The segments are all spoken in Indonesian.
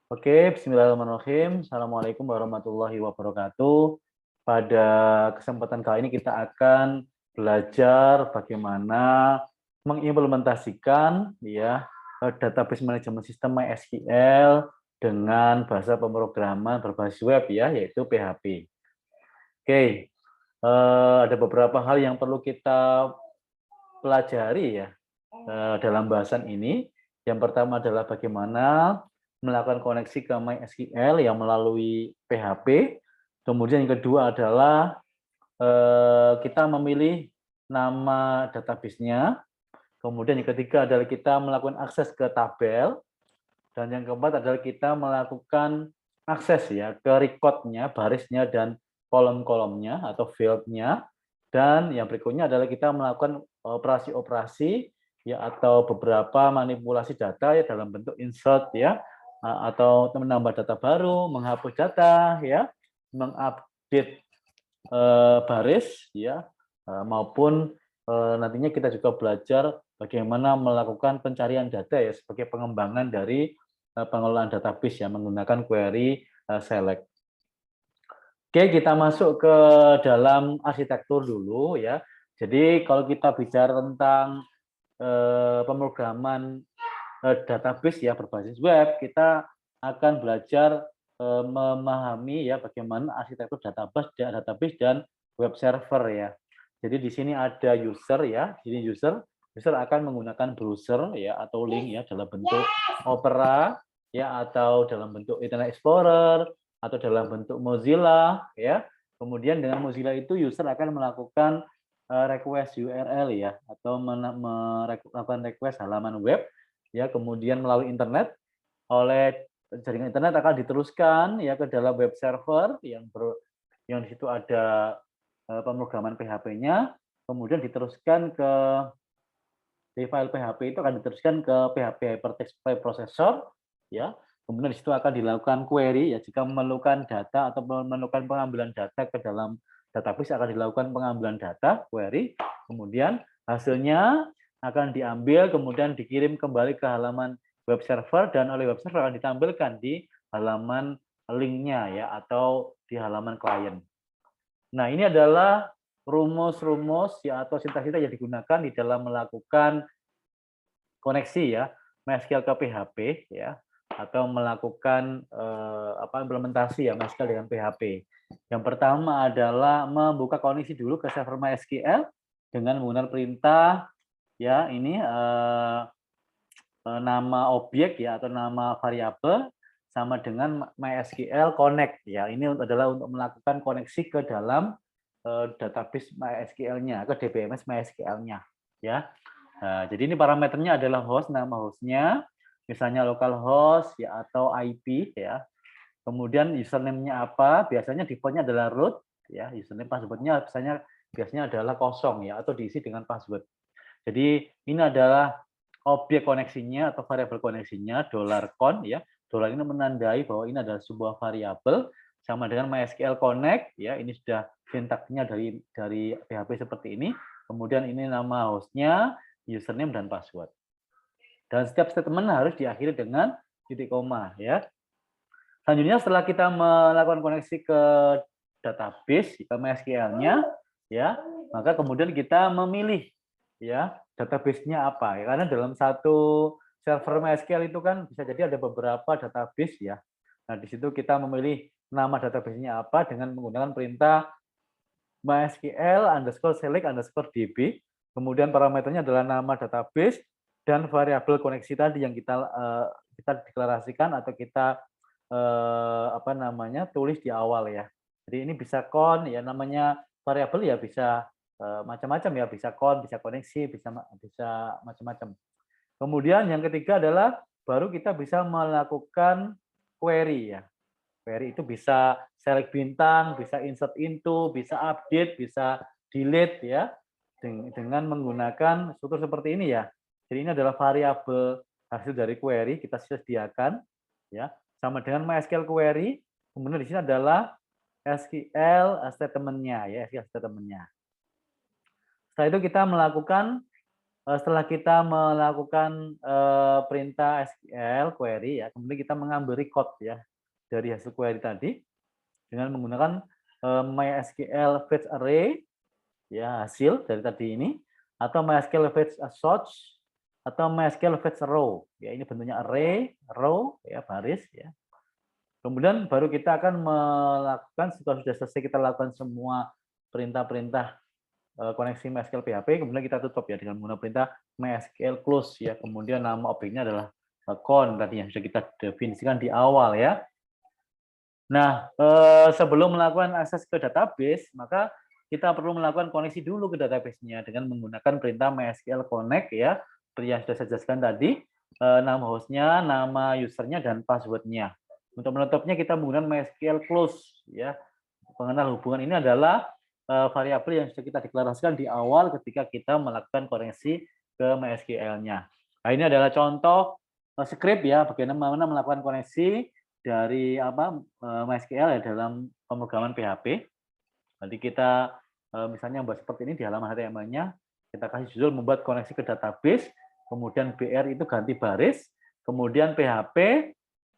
Oke, bismillahirrahmanirrahim. Assalamualaikum warahmatullahi wabarakatuh. Pada kesempatan kali ini kita akan belajar bagaimana mengimplementasikan database manajemen sistem MySQL dengan bahasa pemrograman berbasis web yaitu PHP. Oke, ada beberapa hal yang perlu kita pelajari dalam bahasan ini. Yang pertama adalah bagaimana melakukan koneksi ke MySQL yang melalui PHP. Kemudian yang kedua adalah kita memilih nama database-nya. Kemudian yang ketiga adalah kita melakukan akses ke tabel. Dan yang keempat adalah kita melakukan akses ke record-nya, barisnya, dan kolom-kolomnya atau field-nya. Dan yang berikutnya adalah kita melakukan operasi-operasi atau beberapa manipulasi data dalam bentuk insert atau menambah data baru, menghapus data mengupdate baris maupun nantinya kita juga belajar bagaimana melakukan pencarian data sebagai pengembangan dari pengelolaan database menggunakan query select. Oke, kita masuk ke dalam arsitektur dulu ya. Jadi kalau kita bicara tentang pemrograman database berbasis web, kita akan belajar memahami bagaimana arsitektur database dan web server ya. Jadi di sini ada user Di sini user akan menggunakan browser atau link dalam bentuk Opera atau dalam bentuk Internet Explorer atau dalam bentuk Mozilla Kemudian dengan Mozilla itu user akan melakukan request URL atau melakukan request halaman web kemudian melalui internet oleh jaringan internet akan diteruskan ke dalam web server yang di situ ada pemrograman PHP-nya, kemudian diteruskan di file PHP itu akan diteruskan ke PHP Hypertext Preprocessor kemudian di situ akan dilakukan query jika memerlukan data atau memerlukan pengambilan data ke dalam database akan dilakukan pengambilan data query, kemudian hasilnya akan diambil kemudian dikirim kembali ke halaman web server dan oleh web server akan ditampilkan di halaman linknya atau di halaman klien. Nah, ini adalah rumus-rumus atau sintaksis yang digunakan di dalam melakukan koneksi MySQL ke PHP atau melakukan implementasi MySQL dengan PHP. Yang pertama adalah membuka koneksi dulu ke server MySQL dengan menggunakan perintah ini nama objek atau nama variabel sama dengan MySQL connect Ini adalah untuk melakukan koneksi ke dalam database MySQL-nya, ke DBMS MySQL-nya Nah, jadi ini parameternya adalah host, nama hostnya, misalnya localhost atau IP Kemudian username-nya apa? Biasanya default-nya adalah root username, password-nya biasanya adalah kosong atau diisi dengan password. Jadi ini adalah objek koneksinya atau variabel koneksinya $con Dollar ini menandai bahwa ini adalah sebuah variabel sama dengan MySQL connect ini sudah sintaksnya dari PHP seperti ini. Kemudian ini nama hostnya, username dan password. Dan setiap statement harus diakhiri dengan titik koma Selanjutnya setelah kita melakukan koneksi ke database ke MySQL-nya maka kemudian kita memilih database-nya apa karena dalam satu server MySQL itu kan bisa jadi ada beberapa database Nah, di situ kita memilih nama database-nya apa dengan menggunakan perintah MySQL_select_db. Kemudian parameternya adalah nama database dan variabel koneksi tadi yang kita deklarasikan atau kita tulis di awal Jadi ini bisa namanya variabel bisa macam-macam bisa bisa koneksi, bisa macam-macam. Kemudian yang ketiga adalah baru kita bisa melakukan query Query itu bisa select bintang, bisa insert into, bisa update, bisa delete dengan menggunakan struktur seperti ini Jadi ini adalah variabel hasil dari query kita sediakan sama dengan MySQL query. Kemudian di sini adalah SQL statement-nya SQL statement-nya. Setelah itu kita melakukan setelah kita melakukan perintah SQL query ya, kemudian kita mengambil record ya dari hasil query tadi dengan menggunakan MySQL fetch array ya hasil dari tadi ini, atau MySQL fetch search, atau MySQL fetch row ya, ini bentuknya array, row ya, baris ya. Kemudian baru kita akan melakukan setelah sudah selesai kita lakukan semua perintah-perintah koneksi MySQL PHP, kemudian kita tutup ya dengan menggunakan perintah MySQL close ya. Kemudian nama objeknya adalah con tadi yang sudah kita definisikan di awal ya. Nah, sebelum melakukan akses ke database, maka kita perlu melakukan koneksi dulu ke database-nya dengan menggunakan perintah MySQL connect ya, seperti yang sudah saya jelaskan tadi, nama hostnya, nama usernya, dan passwordnya. Untuk menutupnya kita menggunakan MySQL close ya. Pengenal hubungan ini adalah variabel yang sudah kita deklarasikan di awal ketika kita melakukan koneksi ke MySQL-nya. Nah, ini adalah contoh script ya, bagaimana melakukan koneksi dari MySQL ya dalam pemrograman PHP. Nanti kita misalnya membuat seperti ini di halaman HTML-nya, kita kasih judul membuat koneksi ke database, kemudian BR itu ganti baris, kemudian PHP,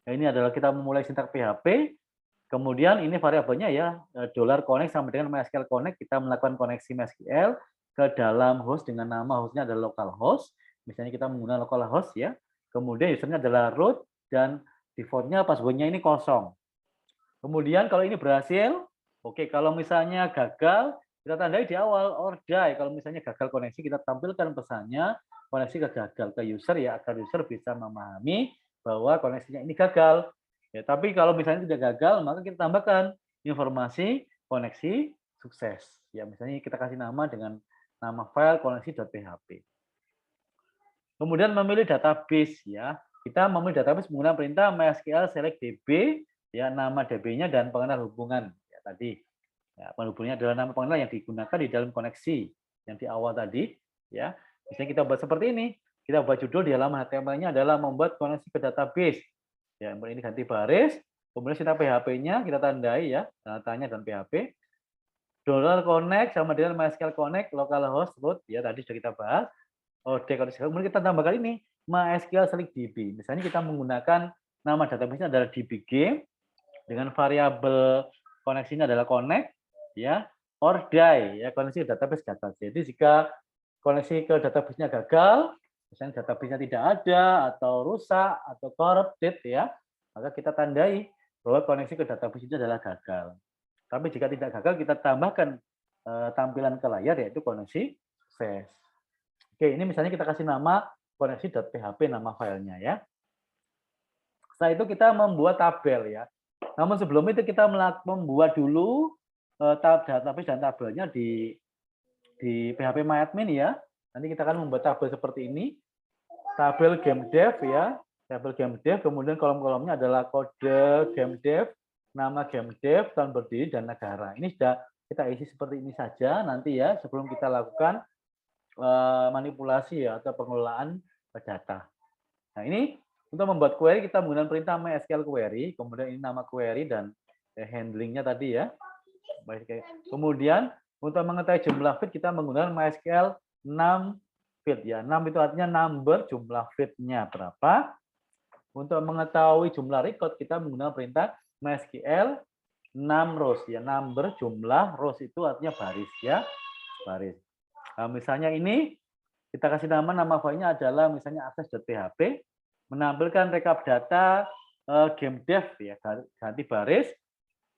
ini adalah kita memulai sintak PHP, kemudian ini variabelnya ya, $connect sama dengan MySQL connect, kita melakukan koneksi MySQL ke dalam host dengan nama hostnya adalah localhost, misalnya kita menggunakan localhost ya, kemudian usernya adalah root, dan defaultnya passwordnya ini kosong. Kemudian kalau ini berhasil, oke, kalau misalnya gagal, kita tandai di awal or die. Kalau misalnya gagal koneksi, kita tampilkan pesannya koneksi gagal ke user ya, agar user bisa memahami bahwa koneksinya ini gagal. Ya, tapi kalau misalnya tidak gagal, maka kita tambahkan informasi koneksi sukses. Ya, misalnya kita kasih nama dengan nama file koneksi.php. Kemudian memilih database ya. Kita memilih database menggunakan perintah MySQL select DB ya, nama DB-nya dan pengenal hubungan ya tadi. Ya, penghubungnya adalah nama pengenal yang digunakan di dalam koneksi yang di awal tadi ya. Misalnya kita buat seperti ini. Kita buat judul di halaman HTML-nya adalah membuat koneksi ke database. Ya, ini ganti baris, kemudian kita PHP-nya kita tandai ya, tanya dan PHP. $connect sama dengan MySQL connect localhost root ya, tadi sudah kita bahas. Kemudian kita tambahkan ini MySQL select DB. Misalnya kita menggunakan nama database-nya adalah dbgame dengan variabel koneksinya adalah connect ya, or die ya, koneksi ke database gagal. Jadi jika koneksi ke database-nya gagal, misalnya database-nya tidak ada atau rusak atau corrupted ya, maka kita tandai bahwa koneksi ke database itu adalah gagal. Tapi jika tidak gagal, kita tambahkan tampilan ke layar yaitu koneksi sukses. Oke, ini misalnya kita kasih nama koneksi.php nama filenya ya. Setelah itu kita membuat tabel ya. Namun sebelum itu kita membuat dulu database dan tabelnya di phpMyAdmin ya. Nanti kita akan membuat tabel seperti ini. Tabel game dev ya. Tabel game dev, kemudian kolom-kolomnya adalah kode game dev, nama game dev, tahun berdiri, dan negara. Ini sudah kita isi seperti ini saja nanti ya, sebelum kita lakukan manipulasi ya atau pengelolaan data. Nah, ini untuk membuat query kita menggunakan perintah MySQL query, kemudian ini nama query dan handlingnya tadi ya. Kemudian untuk mengetahui jumlah feed kita menggunakan MySQL num feed ya. Num itu artinya number, jumlah feed-nya berapa. Untuk mengetahui jumlah record kita menggunakan perintah MySQL num rows ya. Number, jumlah, rows itu artinya baris ya. Baris. Nah, misalnya ini kita kasih nama filenya adalah misalnya access.php, menampilkan rekap data game dev ya, ganti baris.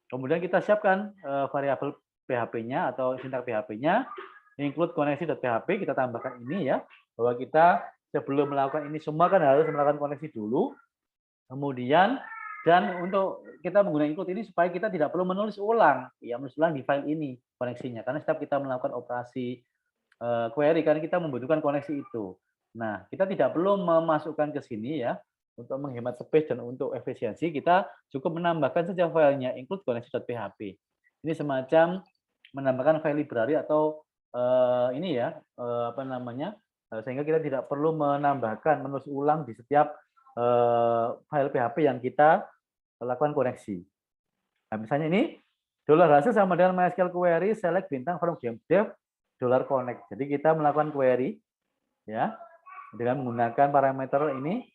Kemudian kita siapkan variabel PHP-nya atau sintak PHP-nya, include koneksi.php, kita tambahkan ini ya, bahwa kita sebelum melakukan ini semua kan harus melakukan koneksi dulu. Kemudian dan untuk kita menggunakan include ini supaya kita tidak perlu menulis ulang, ya menulis ulang di file ini koneksinya, karena setiap kita melakukan operasi query karena kita membutuhkan koneksi itu. Nah, kita tidak perlu memasukkan ke sini ya untuk menghemat space dan untuk efisiensi kita cukup menambahkan saja filenya include koneksi.php. Ini semacam menambahkan file library atau ini ya sehingga kita tidak perlu menambahkan menulis ulang di setiap file PHP yang kita lakukan koneksi. Nah, misalnya ini $hasil sama dengan MySQL query select bintang from game dev $connect. Jadi kita melakukan query ya, dengan menggunakan parameter ini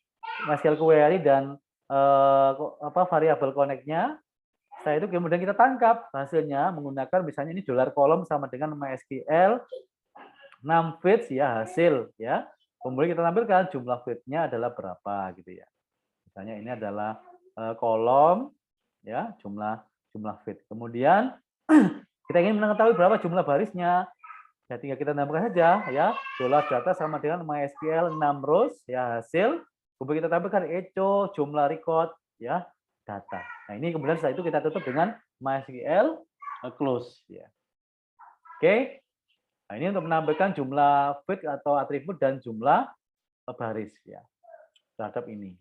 MySQL query dan variabel connect-nya. Setelah itu kemudian kita tangkap hasilnya menggunakan misalnya ini $column sama dengan MySQL 6 feeds ya hasil ya. Kemudian kita tampilkan jumlah feed-nya adalah berapa gitu ya. Misalnya ini adalah kolom ya, jumlah feed. Kemudian kita ingin mengetahui berapa jumlah barisnya. Ya tinggal kita tambahkan saja ya. $data sama dengan MySQL 6 rows ya hasil. Kemudian kita tampilkan echo jumlah record ya data. Nah, ini kemudian setelah itu kita tutup dengan MySQL close ya. Oke. Nah, ini untuk menampilkan jumlah feed atau atribut dan jumlah baris ya terhadap ini.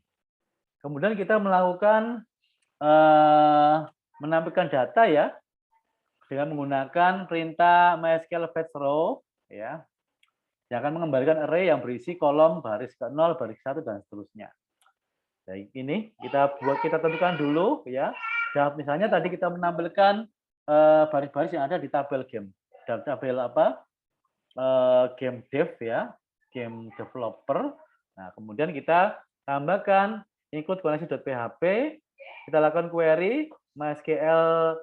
Kemudian kita melakukan menampilkan data ya dengan menggunakan perintah MySQL fetch row ya yang akan mengembalikan array yang berisi kolom baris ke-0, baris 1 dan seterusnya. Jadi ini kita tentukan dulu ya. Dan misalnya tadi kita menampilkan baris-baris yang ada di tabel game. Dan tabel apa? Game dev ya, game developer. Nah, kemudian kita tambahkan include koneksi.php, kita lakukan query MySQL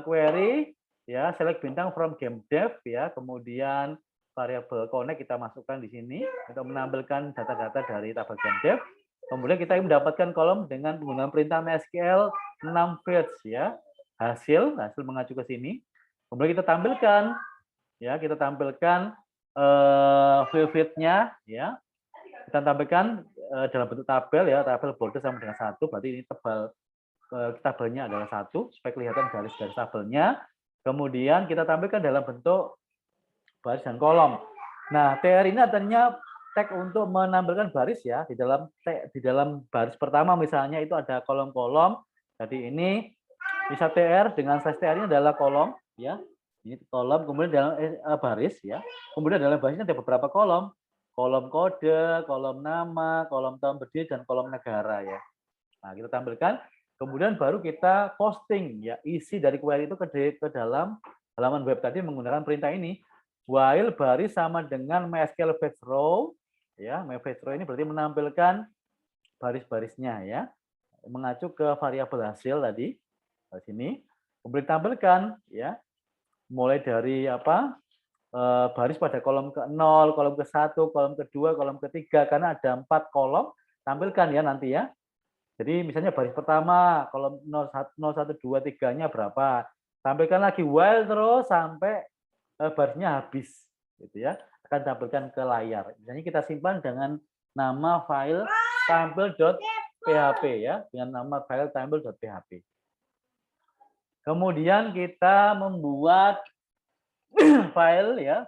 query ya, select bintang from game dev ya, kemudian variabel connect kita masukkan di sini untuk menampilkan data-data dari tabel game dev. Kemudian kita mendapatkan kolom dengan menggunakan perintah MySQL 6 fields ya. Hasil mengacu ke sini. Kemudian kita tampilkan ya, field-nya ya. Kita tampilkan dalam bentuk tabel ya, tabel border sama dengan 1, berarti ini tabelnya adalah 1 supaya kelihatan garis-garis tabelnya. Kemudian kita tampilkan dalam bentuk baris dan kolom. Nah, TR ini artinya tag untuk menampilkan baris ya, di dalam baris pertama misalnya itu ada kolom-kolom. Jadi ini bisa TR dengan size TR ini adalah kolom ya. Ini kolom, kemudian dalam baris ya. Kemudian dalam barisnya ada beberapa kolom. Kolom kode, kolom nama, kolom tahun berdiri dan kolom negara ya. Nah, kita tampilkan, kemudian baru kita posting ya isi dari query itu ke dalam halaman web tadi menggunakan perintah ini. While baris sama dengan MySQL fetch row ya, MyFetch row ini berarti menampilkan baris-barisnya ya. Mengacu ke variabel hasil tadi di sini. Kemudian tampilkan ya mulai dari baris pada kolom ke-0, kolom ke-1, kolom ke-2, kolom ke-3 karena ada 4 kolom, tampilkan ya nanti ya. Jadi misalnya baris pertama kolom 01, 2, 3-nya berapa. Tampilkan lagi while terus sampai barisnya habis gitu ya. Akan tampilkan ke layar. Misalnya kita simpan dengan nama file tampil.php ya, dengan nama file tampil.php. Kemudian kita membuat file ya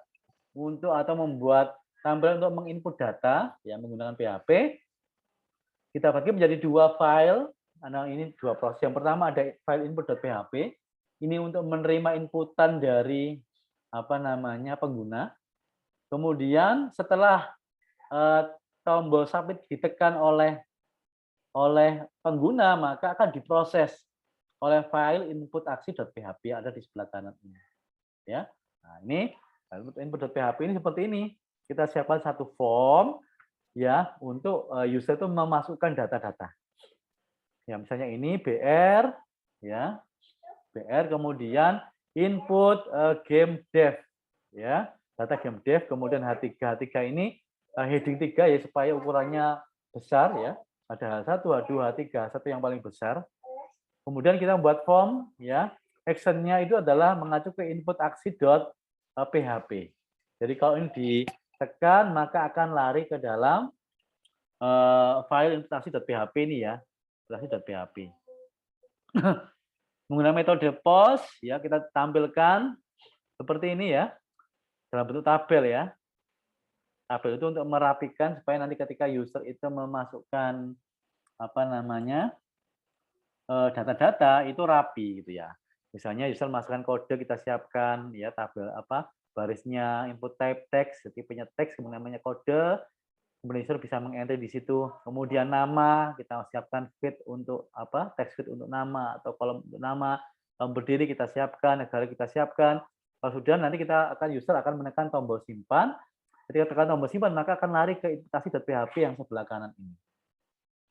membuat tampilan untuk menginput data ya menggunakan PHP. Kita bagi menjadi 2 file. Nah, ini 2 proses. Yang pertama ada file input.php. Ini untuk menerima inputan dari pengguna. Kemudian setelah tombol submit ditekan oleh pengguna, maka akan diproses oleh file input.aksi.php yang ada di sebelah kanan ini. Ya. Nah, ini input.php ini seperti ini. Kita siapkan satu form ya untuk user itu memasukkan data-data. Ya, misalnya ini BR ya. BR kemudian input game dev ya. Data game dev kemudian H3. H3 ini heading 3 ya supaya ukurannya besar ya. Ada H1, H2, H3, H1 yang paling besar. Kemudian kita membuat form ya. Action-nya itu adalah mengacu ke input aksi.php. Jadi kalau ini ditekan maka akan lari ke dalam file input aksi.php ini ya. Aksi.php. Menggunakan metode post ya kita tampilkan seperti ini ya. Dalam bentuk tabel ya. Tabel itu untuk merapikan supaya nanti ketika user itu memasukkan data-data itu rapi gitu ya. Misalnya user masukkan kode kita siapkan ya tabel barisnya input type text, tipenya teks, kemudian namanya kode, kemudian user bisa mengentry di situ. Kemudian nama kita siapkan feed untuk text feed untuk nama atau kolom untuk nama, kolom berdiri kita siapkan, negara kita siapkan. Kalau sudah nanti user akan menekan tombol simpan. Ketika tekan tombol simpan, maka akan lari ke implementasi.php yang sebelah kanan ini.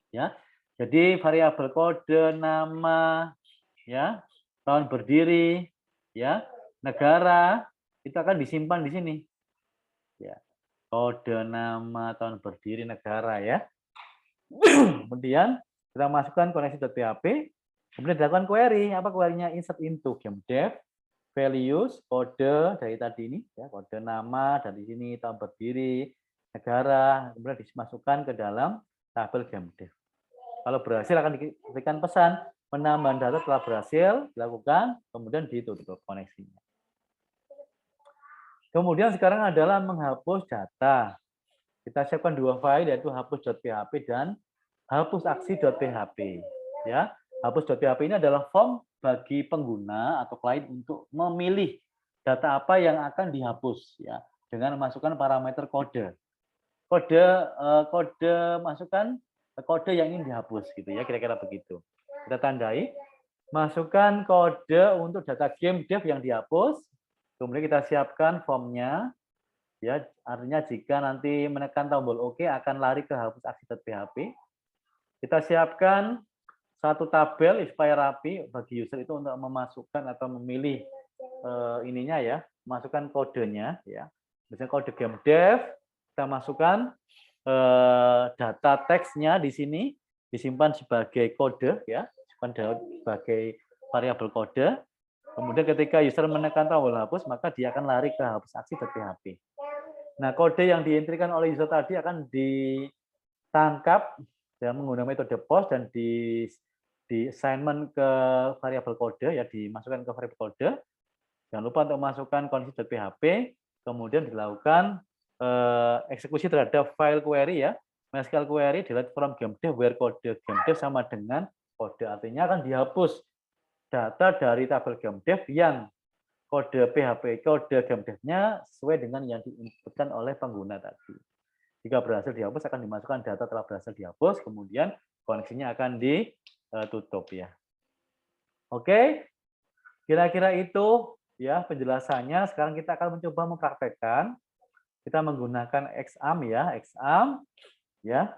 Ya. Jadi variabel kode, nama, ya, tahun berdiri, ya, negara itu akan disimpan di sini. Ya. Kode, nama, tahun berdiri, negara, ya. Kemudian kita masukkan koneksi.php, kemudian dilakukan query. Apa query-nya? Insert into GameDev, values, kode dari tadi ini, ya, kode nama dari sini, tahun berdiri, negara, kemudian dimasukkan ke dalam tabel GameDev. Kalau berhasil akan diberikan pesan penambahan data telah berhasil dilakukan, kemudian ditutup koneksinya. Kemudian sekarang adalah menghapus data. Kita siapkan dua file, yaitu hapus.php dan hapus aksi.php. Ya, hapus.php ini adalah form bagi pengguna atau klien untuk memilih data apa yang akan dihapus, ya, dengan memasukkan parameter kode. Kode masukkan kode yang ingin dihapus, gitu ya, kira-kira begitu. Kita tandai, masukkan kode untuk data GameDev yang dihapus, kemudian kita siapkan formnya, ya, artinya jika nanti menekan tombol OK akan lari ke hapus aksi.php. Kita siapkan satu tabel supaya rapi bagi user itu untuk memasukkan atau memilih ininya, ya, masukkan kodenya, ya. Misalnya kode GameDev, kita masukkan data teksnya di sini disimpan sebagai kode, ya, disimpan sebagai variabel kode. Kemudian ketika user menekan tombol hapus, maka dia akan lari ke hapus aksi.php. Nah, kode yang diintrikan oleh user tadi akan ditangkap dengan menggunakan metode post dan di assignment ke variabel kode, ya, dimasukkan ke variabel kode. Jangan lupa untuk memasukkan kondisi.php, kemudian dilakukan eksekusi terhadap file query, ya. MySQL query delete from GameDev where kode GameDev sama dengan kode, artinya akan dihapus data dari tabel GameDev yang kode PHP, kode GameDev-nya sesuai dengan yang diinputkan oleh pengguna tadi. Jika berhasil dihapus, akan dimasukkan data telah berhasil dihapus, kemudian koneksinya akan ditutup, ya. Oke, kira-kira itu, ya, penjelasannya. Sekarang kita akan mencoba mempraktekkan. Kita menggunakan Xampp, ya, Xampp, ya.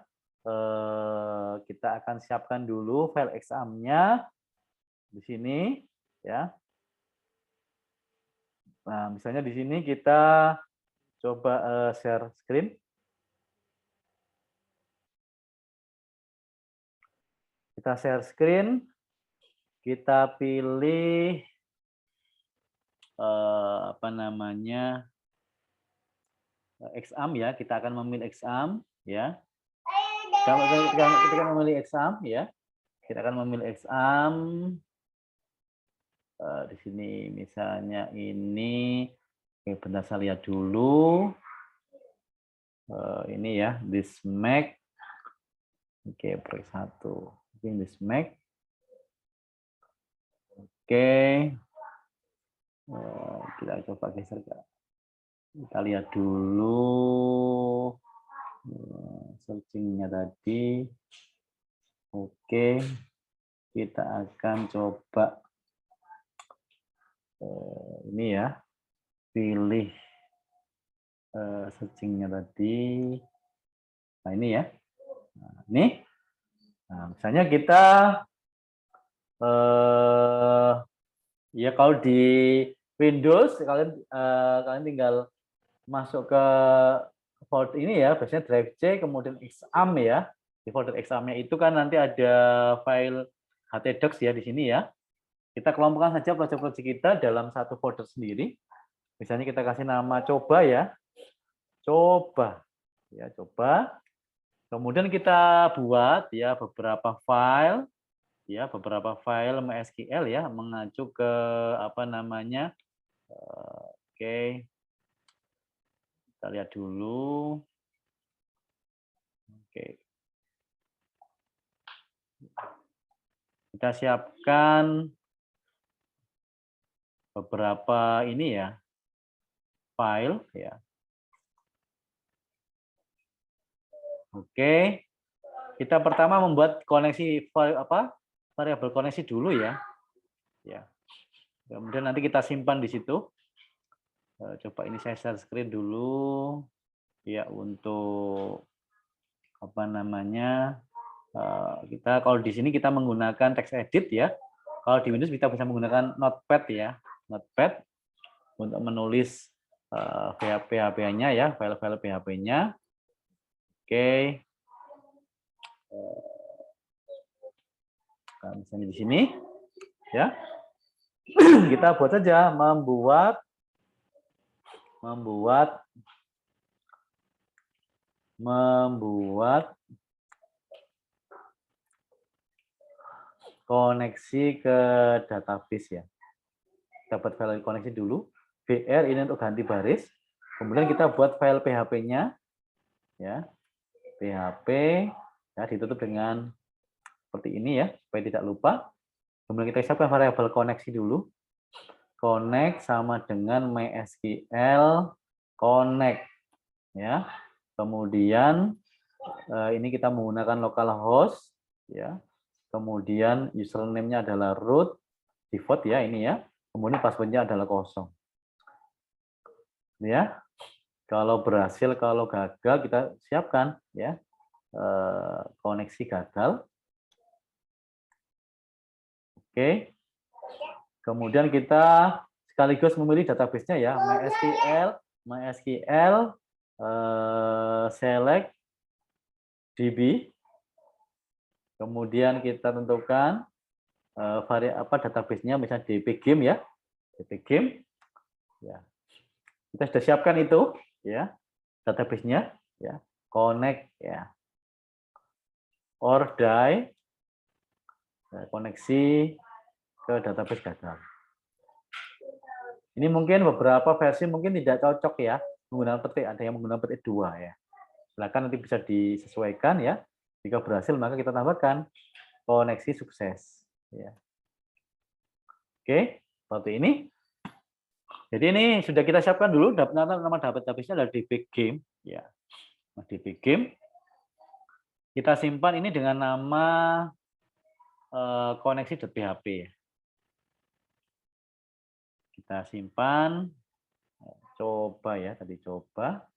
Kita akan siapkan dulu file Xampp-nya di sini, ya. Nah, misalnya di sini kita coba share screen. Kita share screen, kita pilih apa namanya, Xampp, ya. Kita akan memilih Xampp, ya. Ketika memilih Xampp, ya, kita akan memilih Xampp. Di sini misalnya ini, oke, bentar saya lihat dulu. Ini, ya, this Mac. Oke, proyek 1. Ini this Mac. Oke. Kita coba geser. Kita lihat dulu searching-nya tadi. Oke. Kita akan coba ini, ya, pilih searching-nya tadi. Nah, ini, ya. Nah, ini. Nah, misalnya kita ya, kalau di Windows kalian tinggal masuk ke folder ini, ya, biasanya drive C kemudian Xampp, ya. Di folder Xampp-nya itu kan nanti ada file htdocs, ya, di sini, ya. Kita kelompokkan saja proyek-proyek kita dalam satu folder sendiri. Misalnya kita kasih nama coba, ya. Coba. Ya, coba. Kemudian kita buat, ya, beberapa file, ya, beberapa file MySQL, ya, mengacu ke apa namanya. Oke. Kita lihat dulu. Oke. Kita siapkan beberapa ini, ya, file, ya. Oke. Kita pertama membuat koneksi variabel koneksi dulu, ya. Ya. Kemudian nanti kita simpan di situ. Coba ini saya share screen dulu. ya untuk apa namanya, kita kalau di sini kita menggunakan text edit ya. Kalau di Windows kita bisa menggunakan Notepad ya, Notepad untuk menulis PHP-nya ya, file-file PHP-nya. Oke. Nah, misalnya di sini ya. Kita buat saja membuat koneksi ke database ya. Dapat file koneksi dulu. BR ini untuk ganti baris. Kemudian kita buat file PHP-nya ya. PHP ya ditutup dengan seperti ini ya, supaya tidak lupa. Kemudian kita siapkan variabel koneksi dulu. Connect sama dengan MySQL connect ya. Kemudian ini kita menggunakan localhost ya. Kemudian username-nya adalah root default ya ini ya. Kemudian password-nya adalah kosong. Ya. Kalau berhasil, kalau gagal kita siapkan ya. Koneksi gagal. Oke. Kemudian kita sekaligus memilih database-nya ya, MySQL select DB. Kemudian kita tentukan database-nya misalnya dpgame ya. dpgame. Ya. Kita sudah siapkan itu ya, database-nya ya. Connect ya. Or die koneksi ke database gagal. Ini mungkin beberapa versi mungkin tidak cocok ya menggunakan petik, ada yang menggunakan petik 2 ya. Silakan nanti bisa disesuaikan ya. Jika berhasil maka kita tambahkan koneksi sukses ya. Oke, seperti ini. Jadi ini sudah kita siapkan dulu nama database-nya adalah dbgame ya. Nah, dbgame kita simpan ini dengan nama koneksi.php ya. Kita simpan, coba ya, tadi coba.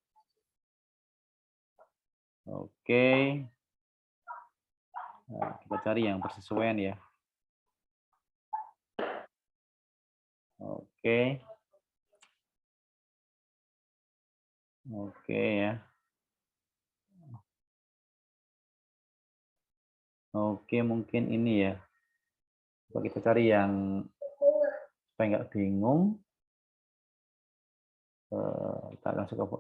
Oke. Nah, kita cari yang bersesuaian ya. Oke. Oke ya. Oke, mungkin ini ya. Coba kita cari yang supaya nggak bingung. Kita langsung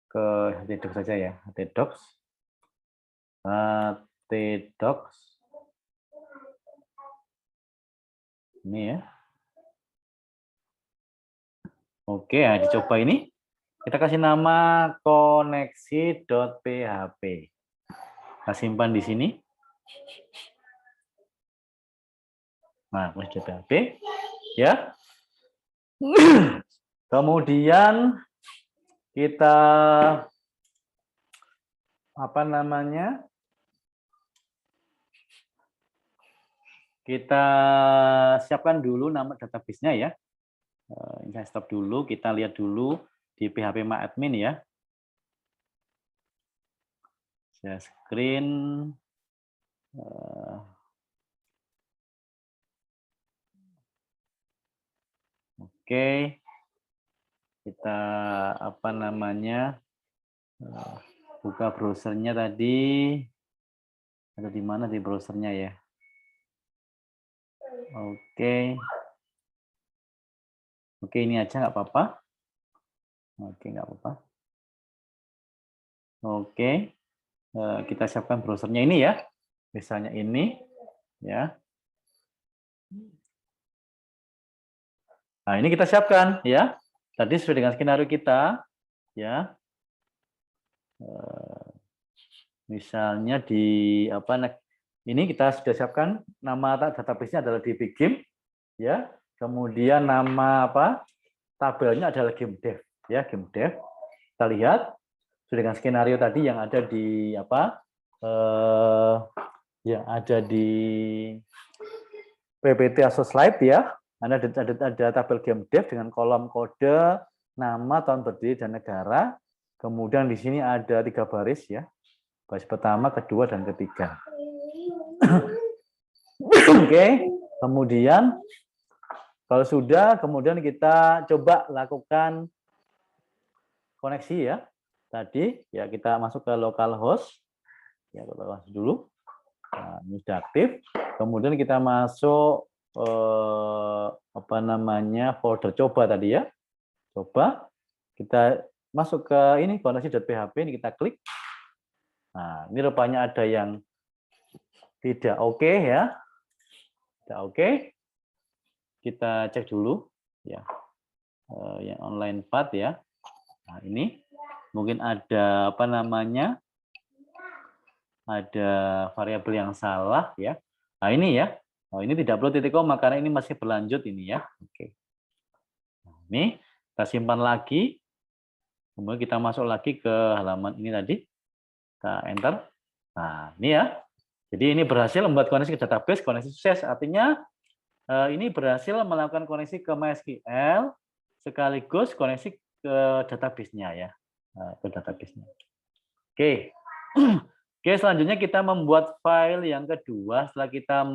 ke htdocs saja ya, htdocs. htdocs. Ini ya. Oke, ya dicoba ini. Kita kasih nama koneksi.php. Kita simpan di sini. Nah, koneksi.php ya. Kemudian kita apa namanya? Kita siapkan dulu nama database-nya ya. Ini saya stop dulu, kita lihat dulu di phpMyAdmin ya. Saya screen. Oke. Kita apa namanya? Buka browsernya tadi. Ada di mana di browsernya ya? Oke. Oke, ini aja nggak apa-apa. Oke, nggak apa-apa. Oke. Kita siapkan browsernya ini ya. Misalnya ini ya. Nah, ini kita siapkan ya. Tadi sesuai dengan skenario kita ya. Misalnya di ini kita sudah siapkan nama database-nya adalah dbgame ya. Kemudian nama tabelnya adalah gamedev ya, gamedev. Kita lihat sesuai dengan skenario tadi yang ada di yang ada di PPT atau slide ya. Ada tabel gamedev dengan kolom kode, nama, tahun berdiri dan negara. Kemudian di sini ada 3 baris ya. Baris pertama, kedua, dan ketiga. Oke, kemudian kalau sudah, kemudian kita coba lakukan koneksi ya. Tadi ya kita masuk ke localhost. Ya, localhost dulu. Nah, ini sudah aktif. Kemudian kita masuk apa namanya folder coba tadi ya. Coba kita masuk ke ini koneksi.php, ini kita klik. Nah, ini rupanya ada yang tidak oke ya. Tidak oke. Kita cek dulu ya. Yang online path ya. Nah, ini mungkin ada apa namanya? Ada variabel yang salah ya. Nah, ini ya. Oh, ini tidak perlu titik koma karena ini masih berlanjut ini ya. Oke. Nah, ini kita simpan lagi. Kemudian kita masuk lagi ke halaman ini tadi. Kita enter. Nah, ini ya. Jadi ini berhasil membuat koneksi ke database, koneksi sukses. Artinya ini berhasil melakukan koneksi ke MySQL sekaligus koneksi ke database-nya ya. Ke database-nya. Oke. Oke, selanjutnya kita membuat file yang kedua setelah kita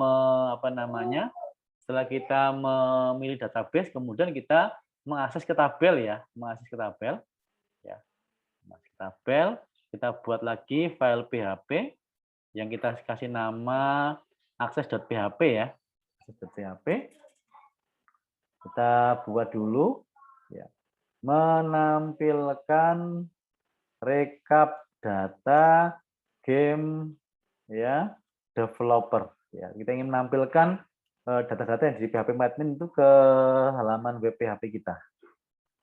setelah kita memilih database, kemudian kita mengakses ke tabel ya, mengakses ke tabel ya. Mengakses ke tabel, kita buat lagi file PHP yang kita kasih nama access.php ya. Access.php. Kita buat dulu ya. Menampilkan rekap data game ya developer ya. Kita ingin menampilkan data-data yang di PHP admin itu ke halaman web PHP kita.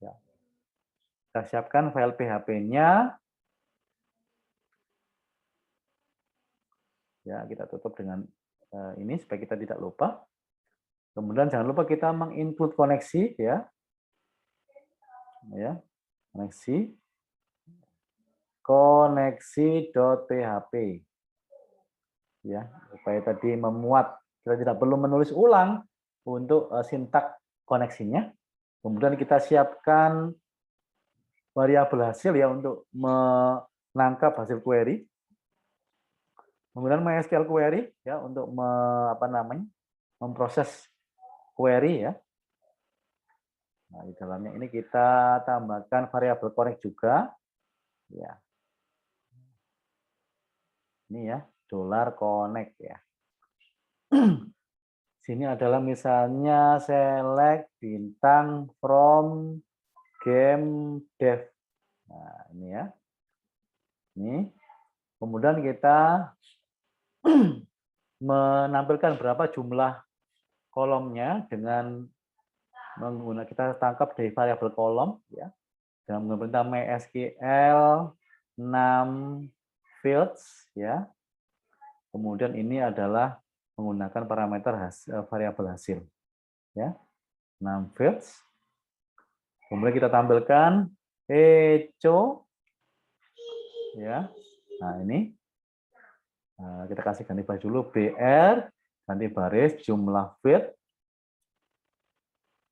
Ya. Kita siapkan file PHP-nya. Ya, kita tutup dengan ini supaya kita tidak lupa. Kemudian jangan lupa kita menginput koneksi ya. Ya. Koneksi.php. Ya, supaya tadi memuat, kita tidak perlu menulis ulang untuk sintak koneksinya. Kemudian kita siapkan variabel hasil ya untuk menangkap hasil query. Kemudian MySQL query ya untuk memproses query ya. Nah, di dalamnya ini kita tambahkan variabel connect juga ya. Ini ya, $connect ya. Sini adalah misalnya select bintang from game dev. Nah, ini ya. Ini. Kemudian kita menampilkan berapa jumlah kolomnya dengan menggunakan kita tangkap dari variabel kolom ya. Dengan menggunakan MySQL 6 fields ya. Kemudian ini adalah menggunakan parameter variabel hasil ya. 6 fields. Kemudian kita tampilkan echo ya. Nah, ini kita kasih ganti baris dulu BR, ganti baris jumlah field.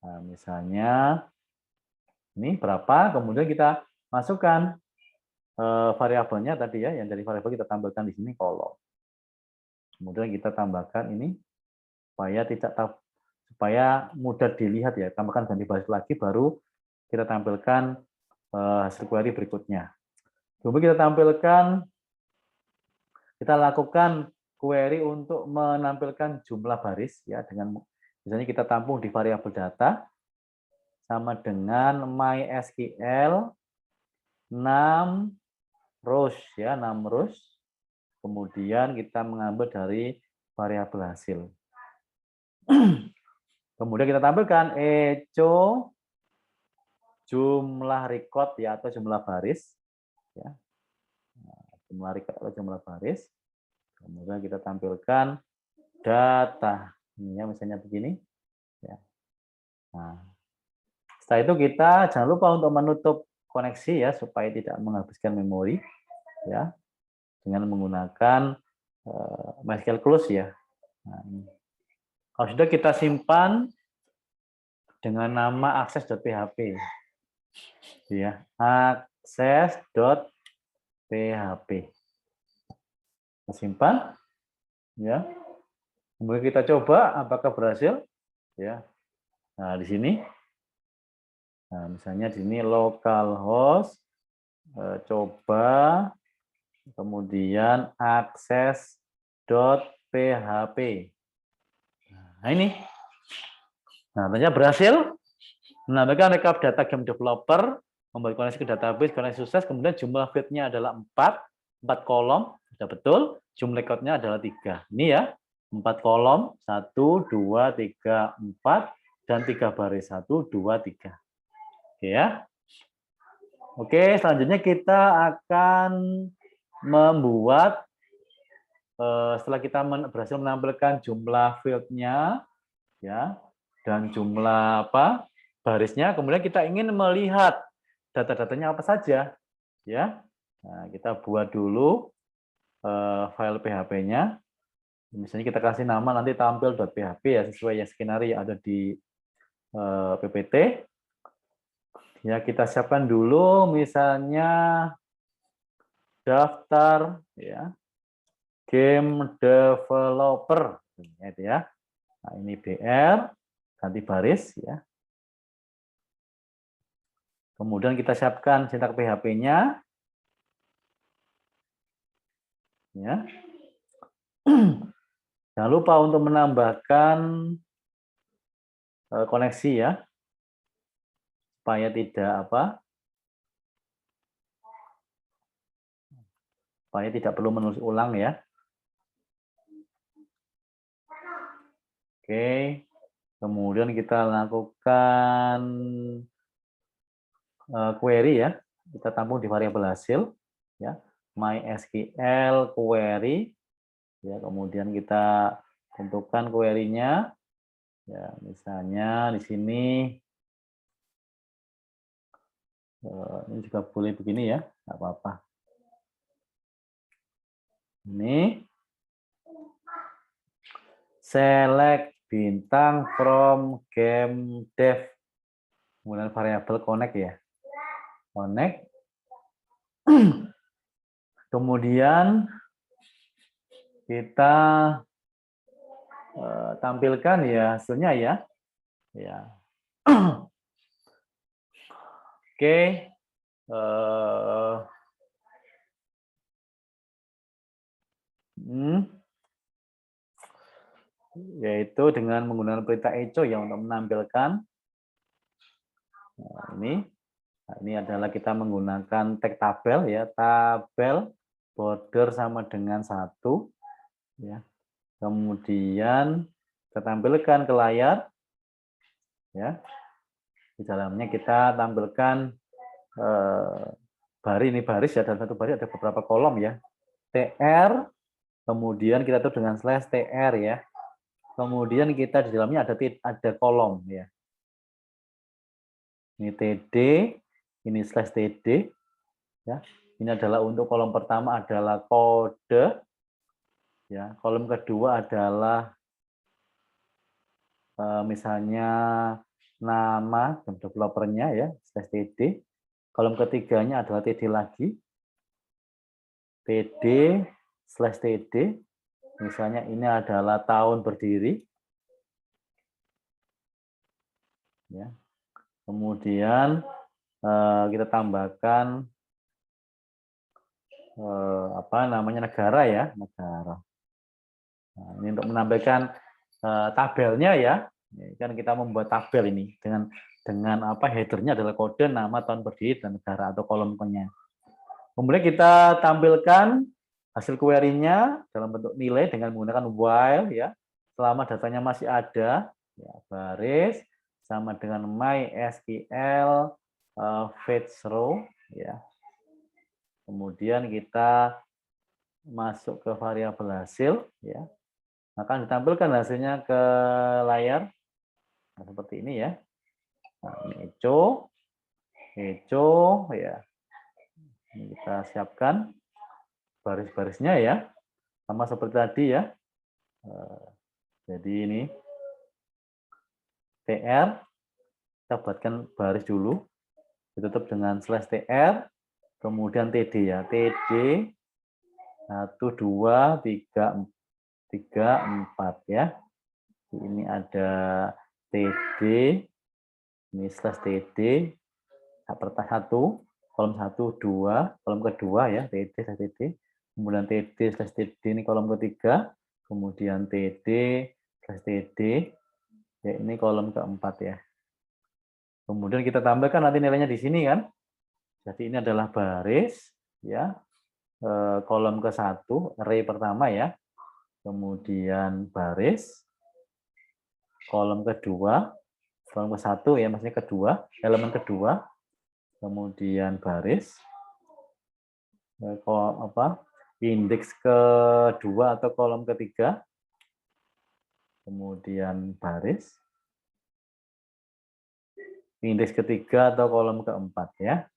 Nah, misalnya ini berapa, kemudian kita masukkan variabelnya tadi ya, yang dari variabel kita tambahkan di sini kolom. Kemudian kita tambahkan ini supaya mudah dilihat ya, tambahkan ganti baris lagi baru kita tampilkan hasil query berikutnya. Kemudian kita lakukan query untuk menampilkan jumlah baris ya dengan misalnya kita tampung di variabel data sama dengan MySQL 6 rows ya, 6 rows. Kemudian kita mengambil dari variabel hasil. Kemudian kita tampilkan echo jumlah record ya atau jumlah baris ya. Jumlah record atau jumlah baris. Kemudian kita tampilkan data. Ini ya misalnya begini ya. Nah, setelah itu kita jangan lupa untuk menutup koneksi ya supaya tidak menghabiskan memori ya dengan menggunakan MySQL close ya. Nah, ini. Kalau sudah kita simpan dengan nama access.php ya. access.php. Simpan, ya. Kemudian kita coba apakah berhasil, ya. Nah, di sini, nah, misalnya di sini localhost, coba, kemudian access.php. Nah, ini. Nah, ternyata berhasil menambahkan rekap data game developer, membuat koneksi ke database, koneksi sukses, kemudian jumlah field-nya adalah 4 kolom, sudah betul, jumlah record-nya adalah 3. Ini ya, 4 kolom, 1, 2, 3, 4, dan 3 baris, 1, 2, 3. Oke ya. Oke, selanjutnya kita akan membuat, setelah kita berhasil menampilkan jumlah field-nya, ya, dan jumlah barisnya, kemudian kita ingin melihat data-datanya apa saja, ya. Nah, kita buat dulu file PHP-nya. Misalnya kita kasih nama nanti tampil.php ya, sesuai yang skenario yang ada di PPT. Ya, kita siapkan dulu misalnya daftar, ya, game developer, itu ya. Nah, ini BR, ganti baris, ya. Kemudian kita siapkan sintak PHP-nya. Ya. Jangan lupa untuk menambahkan koneksi ya, supaya tidak perlu menulis ulang ya. Oke, kemudian kita lakukan query ya, kita tampung di variabel hasil ya, MySQL query ya, kemudian kita tentukan query-nya ya, misalnya di sini ini juga boleh begini ya, nggak apa-apa. Ini select bintang from game dev, kemudian variabel connect ya, connect. Kemudian kita tampilkan ya hasilnya ya. Ya. Oke. Yaitu dengan menggunakan perintah echo yang untuk menampilkan. Nah, ini adalah kita menggunakan tag tabel ya, tabel border sama dengan 1 ya. Kemudian kita tampilkan ke layar ya. Di dalamnya kita tampilkan baris ya, dalam satu baris ada beberapa kolom ya. TR, kemudian kita tutup dengan slash TR ya. Kemudian kita di dalamnya ada kolom ya. Ini TD, ini slash TD ya. Ini adalah untuk kolom pertama adalah kode ya. Kolom kedua adalah misalnya nama developernya ya, slash TD. Kolom ketiganya adalah TD lagi. TD slash TD. Misalnya ini adalah tahun berdiri. Ya. Kemudian kita tambahkan negara ya, negara. Nah, ini untuk menampilkan tabelnya ya. Kan kita membuat tabel ini dengan headernya adalah kode, nama, tahun berdiri, dan negara atau kolomnya. Kemudian kita tampilkan hasil query-nya dalam bentuk nilai dengan menggunakan while ya. Selama datanya masih ada, ya, baris sama dengan MySQL fetch row ya. Kemudian kita masuk ke variabel hasil ya. Akan ditampilkan hasilnya ke layar. Nah, seperti ini ya. Nah, ini echo ya. Ini kita siapkan baris-barisnya ya. Sama seperti tadi ya. Jadi ini TR, kita buatkan baris dulu, ditutup dengan slash TR, kemudian TD ya, TD 1, 2, 3, 4 ya. Ini ada TD, ini slash TD, satu, kolom 1, 2, kolom kedua ya, TD slash TD, kemudian TD slash TD ini kolom ketiga, kemudian TD slash TD, ya ini kolom keempat ya. Kemudian kita tambahkan nanti nilainya di sini kan. Jadi ini adalah baris ya, kolom ke-1, array pertama ya. Kemudian baris, kolom kedua, kolom ke-1 ya, maksudnya kedua, elemen kedua, kemudian baris, indeks kedua atau kolom ketiga, kemudian baris, indeks ketiga atau kolom keempat ya.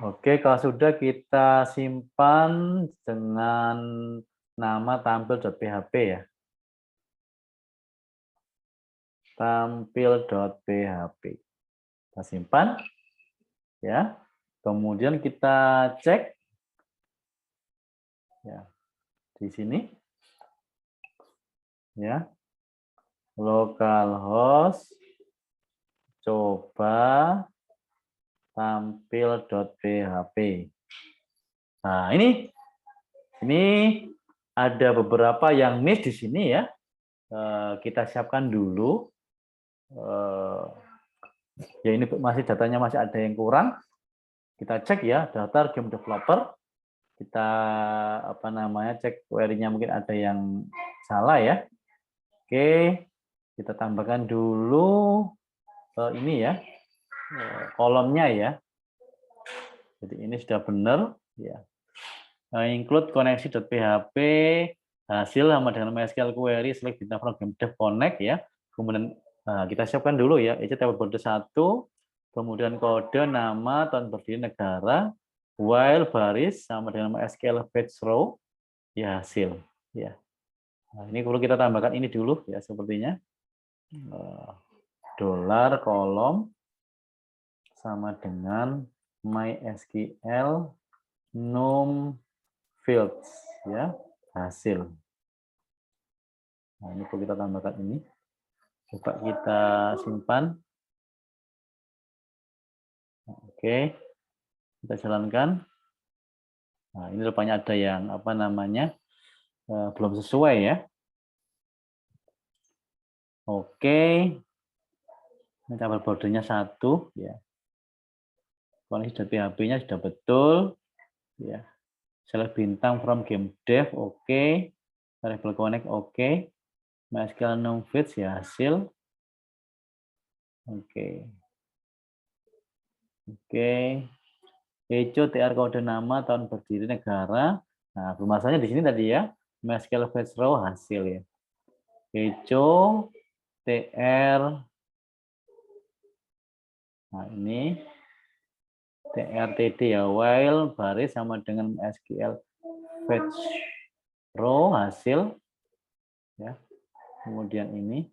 Oke, kalau sudah kita simpan dengan nama tampil.php ya. Tampil.php. Kita simpan ya. Kemudian kita cek ya. Di sini ya. Localhost coba tampil.php. Nah, ini ada beberapa yang miss di sini ya. Kita siapkan dulu. Ya ini masih datanya masih ada yang kurang. Kita cek ya daftar game developer. Kita cek query-nya mungkin ada yang salah ya. Oke, kita tambahkan dulu ini ya. Kolomnya ya. Jadi ini sudah benar ya. Include koneksi.php hasil sama dengan MySQL query select data from game dev connect ya. Kemudian kita siapkan dulu ya, itu table border 1, kemudian kode, nama, tahun berdiri, negara, while baris sama dengan MySQL fetch row ya hasil ya. Nah, ini perlu kita tambahkan ini dulu ya sepertinya. Dolar kolom sama dengan MySQL num fields ya hasil. Nah, ini perlu kita tambahkan ini. Coba kita simpan. Oke, kita jalankan. Nah, ini rupanya ada yang belum sesuai ya. Oke, ini tabel bordernya 1 ya. Koneksi.php-nya sudah betul ya. Select bintang from game dev oke. Variable connect oke. MySQL num fields ya hasil. Oke. Echo TR kode nama, tahun berdiri, negara. Nah, permasalahannya di sini tadi ya. MySQL fetch row hasil ya. Echo TR. Nah, ini TRTD ya, while baris sama dengan MySQL fetch row hasil ya. Kemudian ini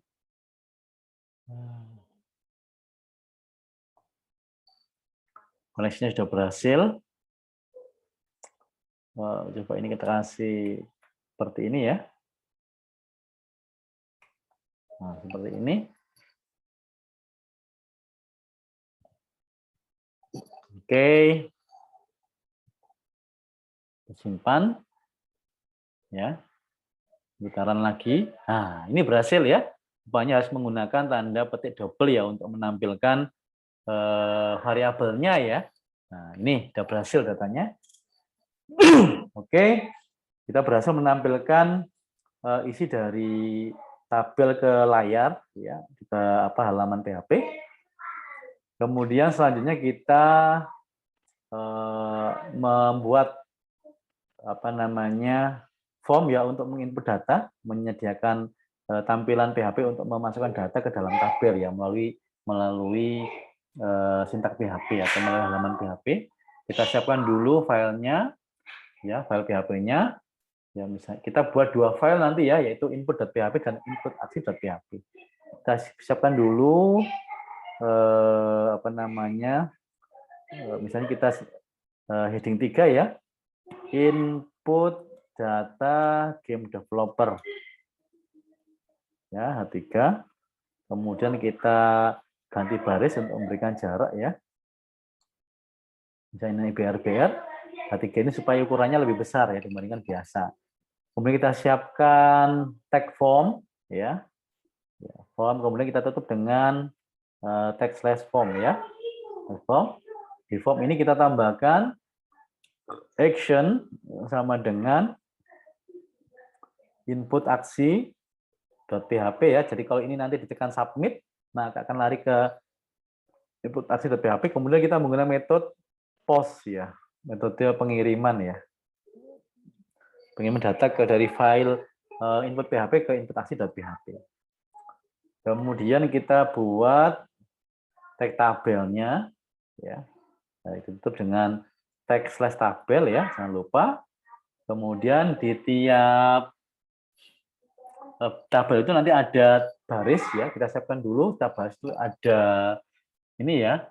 koneksinya sudah berhasil. Coba ini kita kasih seperti ini ya. Nah, seperti ini. Oke. Simpan. Ya. Putaran lagi. Nah, ini berhasil ya. Rupanya harus menggunakan tanda petik double ya untuk menampilkan variabelnya ya. Nah, ini sudah berhasil datanya. Oke, kita berhasil menampilkan isi dari tabel ke layar ya, kita halaman PHP. Kemudian selanjutnya kita membuat form ya untuk menginput data, menyediakan tampilan PHP untuk memasukkan data ke dalam tabel ya melalui sintak PHP atau melalui halaman PHP. Kita siapkan dulu filenya ya, file PHP-nya. Ya, misalnya kita buat 2 file nanti ya, yaitu input.php dan input.aksi.php. Kita siapkan dulu misalnya kita heading 3 ya, input data game developer. Ya, H3. Kemudian kita ganti baris untuk memberikan jarak ya. Misalnya ini BR, H3 ini supaya ukurannya lebih besar ya dibandingkan biasa. Kemudian kita siapkan tag form ya. Form kemudian kita tutup dengan tag slash form ya. Form. Di form ini kita tambahkan action sama dengan input aksi .php ya. Jadi kalau ini nanti ditekan submit, maka akan lari ke input aksi.php. Kemudian kita menggunakan metode post ya, metode pengiriman ya. Pengiriman data dari file input PHP ke input aksi.php. Kemudian kita buat tag tabelnya ya. Nah, ditutup dengan tag slash tabel ya, jangan lupa. Kemudian di tiap tabel itu nanti ada baris ya, kita siapkan dulu. Tab baris itu ada ini ya,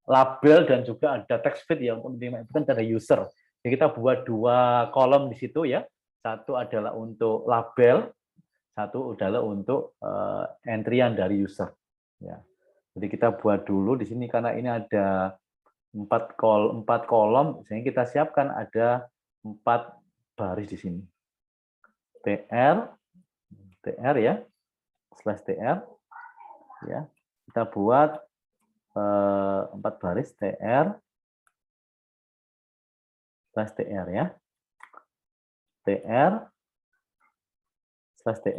label dan juga ada text field ya untuk menerima itu kan ada user. Jadi kita buat 2 kolom di situ ya. Satu adalah untuk label, satu adalah untuk entryan dari user. Ya. Jadi kita buat dulu di sini karena ini ada 4 kolom, sehingga kita siapkan ada 4 baris di sini. tr ya, /tr ya. Kita buat 4 baris tr ya. tr sampai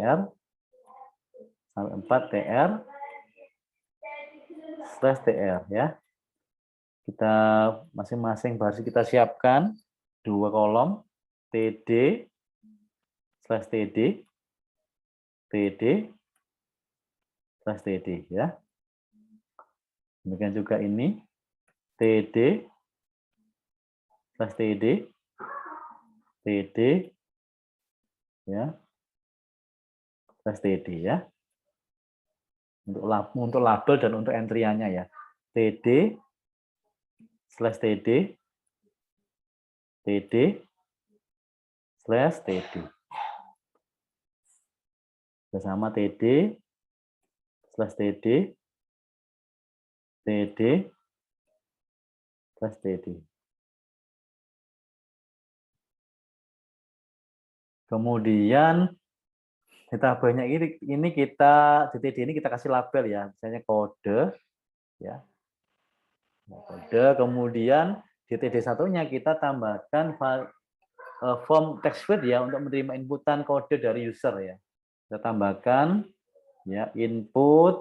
4 tr ya. Kita masing-masing baris kita siapkan 2 kolom td ya. Demikian juga ini td ya. /td ya. Untuk label dan untuk entryannya ya. td bersama td kemudian kita banyak ini kita di td ini kita kasih label ya, misalnya kode ya. Kode, kemudian di td satunya kita tambahkan form text field ya untuk menerima inputan kode dari user ya. Kita tambahkan ya input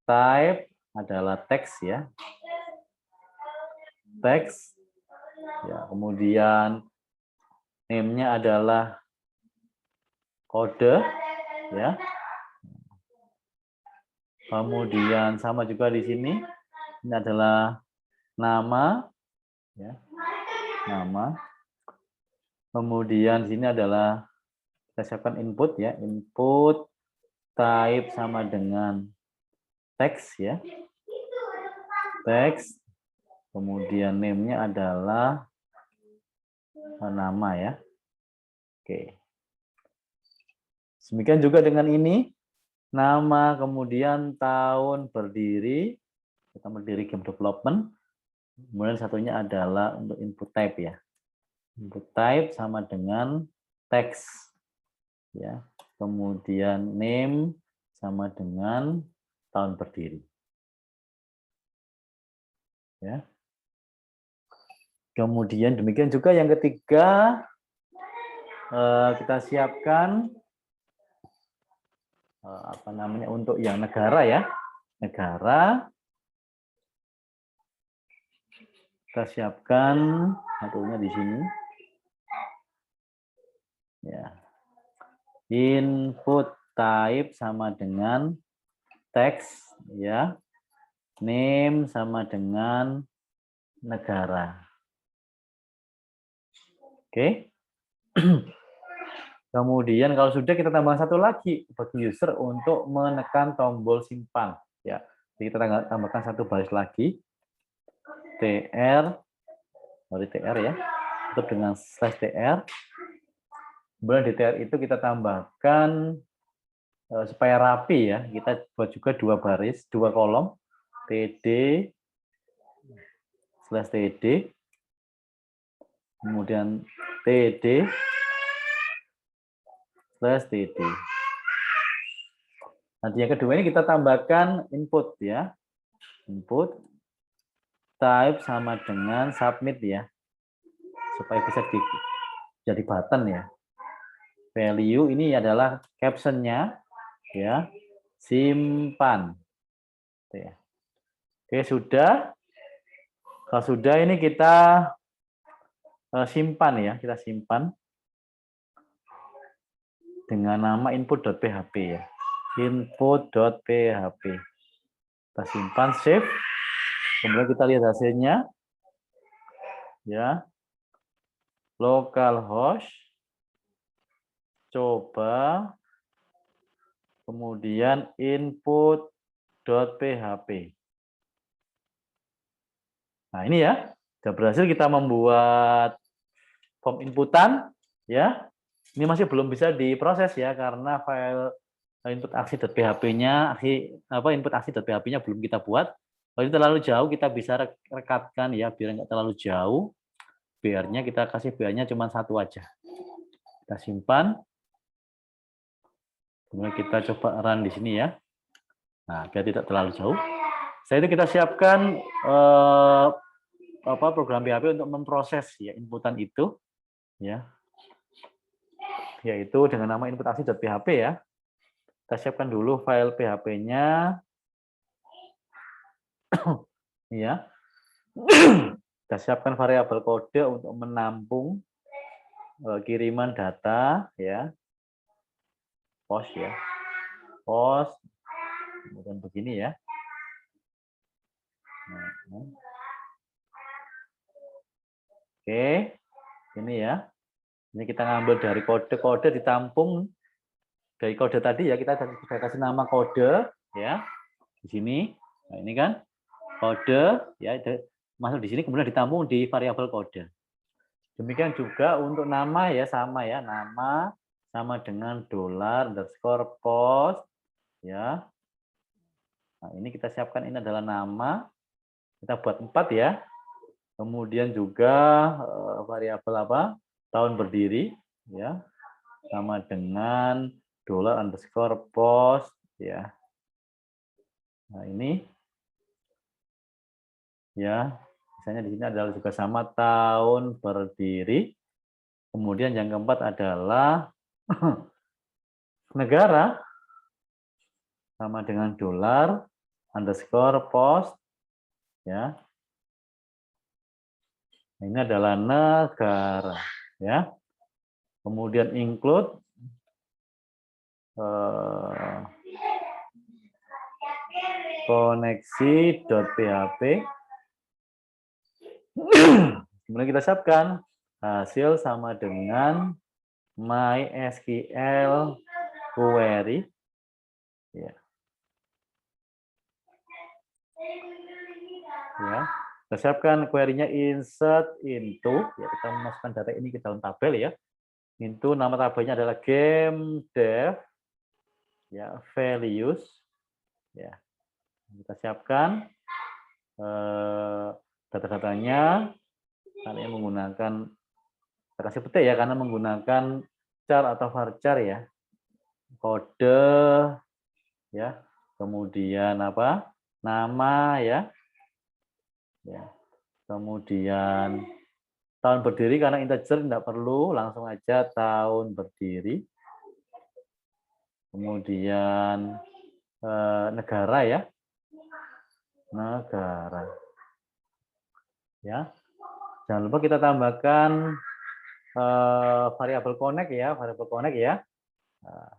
type adalah teks ya. Teks ya, kemudian name-nya adalah kode ya. Kemudian sama juga di sini ini adalah nama ya. Nama. Kemudian di sini adalah kita siapkan input ya, input type sama dengan teks ya. Teks. Kemudian name-nya adalah nama ya. Oke. Demikian juga dengan ini, nama, kemudian tahun berdiri, kita berdiri game development, kemudian satunya adalah untuk input type ya. Input type sama dengan teks, ya. Kemudian name sama dengan tahun berdiri, ya. Kemudian demikian juga yang ketiga, kita siapkan untuk yang negara ya, negara. Kita siapkan satunya di sini. Ya. Input type sama dengan teks ya. Name sama dengan negara. Oke. Kemudian kalau sudah kita tambah satu lagi bagi user untuk menekan tombol simpan ya. Jadi kita tambahkan satu baris lagi, tr, dari tr ya, tutup dengan slash tr. Kemudian di tr itu kita tambahkan supaya rapi ya, kita buat juga dua baris, dua kolom, td slash td, kemudian td slash td. Nanti yang kedua ini kita tambahkan input ya, input type sama dengan submit ya, supaya bisa jadi button ya. Value ini adalah captionnya ya, simpan. Ya. Oke, sudah. Kalau sudah ini kita simpan ya, kita simpan dengan nama input.php ya. Input.php. Kita simpan, save. Kemudian kita lihat hasilnya. Ya. Localhost. Coba. Kemudian input.php. Nah, ini ya. Sudah berhasil kita membuat form inputan ya. Ini masih belum bisa diproses ya karena file input aksi.php-nya, input aksi.php-nya belum kita buat. Kalau ini terlalu jauh kita bisa rekatkan ya biar nggak terlalu jauh. BR-nya kita kasih BR-nya cuma satu aja. Kita simpan. Kemudian kita coba run di sini ya. Nah, biar tidak terlalu jauh. Setelah itu kita siapkan program PHP untuk memproses ya inputan itu ya. Yaitu dengan nama input aksi.php ya. Kita siapkan dulu file PHP-nya. Ya. Kita siapkan variabel kode untuk menampung kiriman data ya. Post ya. Post. Kemudian begini ya. Oke. Ini ya. Ini kita ngambil dari kode-kode ditampung dari kode tadi ya, kita kasih nama kode ya. Di sini. Nah, ini kan kode ya, masuk di sini kemudian ditampung di variabel kode. Demikian juga untuk nama ya, sama ya, nama sama dengan $_post ya. Nah, ini kita siapkan, ini adalah nama. Kita buat 4 ya. Kemudian juga variabel apa? Tahun berdiri ya. Sama dengan $_post ya. Nah, ini ya. Misalnya di sini adalah juga sama tahun berdiri. Kemudian yang keempat adalah negara sama dengan $_post ya. Ini adalah negara ya. Kemudian include koneksi.php. Kemudian kita siapkan hasil sama dengan MySQL query ya. Ya. Kita siapkan query-nya insert into ya, kita memasukkan data ini ke dalam tabel ya. Into nama tabelnya adalah game dev ya, values ya. Kita siapkan data-datanya karena menggunakan, kita kasih petik ya, karena menggunakan char atau varchar ya, kode ya, kemudian apa, nama ya, kemudian tahun berdiri karena integer tidak perlu, langsung aja tahun berdiri, kemudian negara ya, negara ya. Jangan lupa kita tambahkan variabel connect ya, Nah,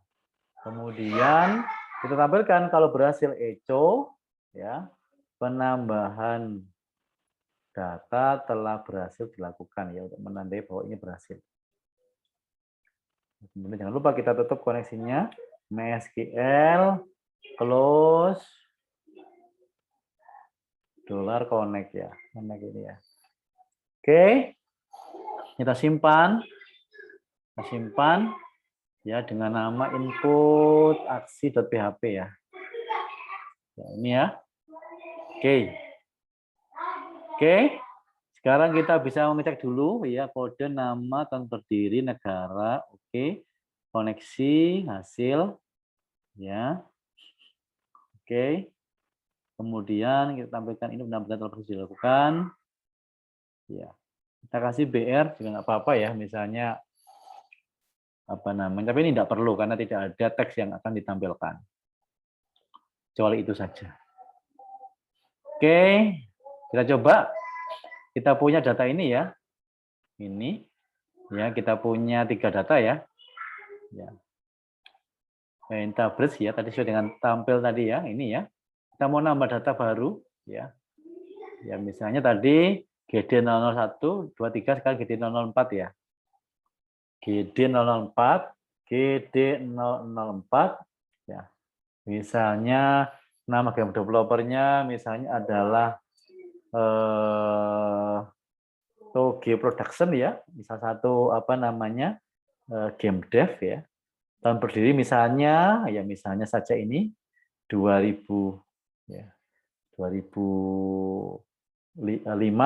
kemudian kita tampilkan kalau berhasil echo ya, penambahan data telah berhasil dilakukan ya, untuk menandai bahwa ini berhasil. Kemudian jangan lupa kita tutup koneksinya, MySQL close Dolar connect ya. Connect ini ya. Oke. Kita simpan. Kita simpan ya dengan nama input aksi.php ya. Ya, ini ya. Oke. Oke. Sekarang kita bisa mengecek dulu ya kode nama contoh diri negara. Oke. Koneksi hasil ya. Oke. Kemudian kita tampilkan ini benar-benar telah berhasil dilakukan. Ya. Kita kasih BR juga nggak apa-apa ya, misalnya apa namanya, tapi ini tidak perlu karena tidak ada teks yang akan ditampilkan. Kecuali itu saja. Oke, kita coba. Kita punya data ini ya. Ini ya, kita punya 3 data ya. Ya. Intabridge ya, tadi sudah dengan tampil tadi ya, ini ya. Kita mau nambah data baru ya. Ya misalnya tadi GD001, 23 sekarang GD004 ya. GD004, GD004 ya. Misalnya nama game developernya misalnya adalah Toge Production ya, misal satu apa namanya game dev ya. Tahun berdiri misalnya ya misalnya saja ini 2000 ya. 2005